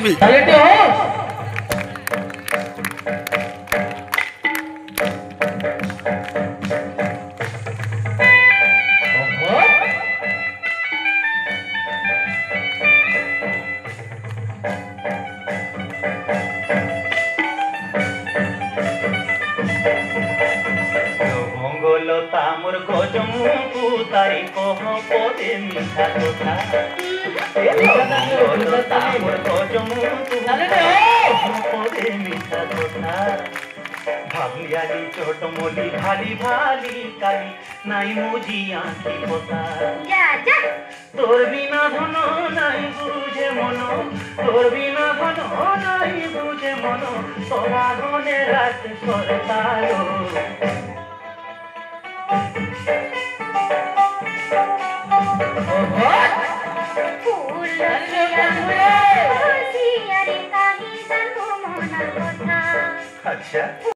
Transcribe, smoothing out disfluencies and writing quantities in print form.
भी तामुर गजमु तारी कह पदे मिठा कथा तामुर गजमु पदे मिठा कथा भाबलियाली चोटमली भाली भाली काली नाई मुझी आँखी पता तोर बिना धन नाई बुझे मन तोर बिना धन नाई बुझे मन तोरा धने रात करतालो अच्छा।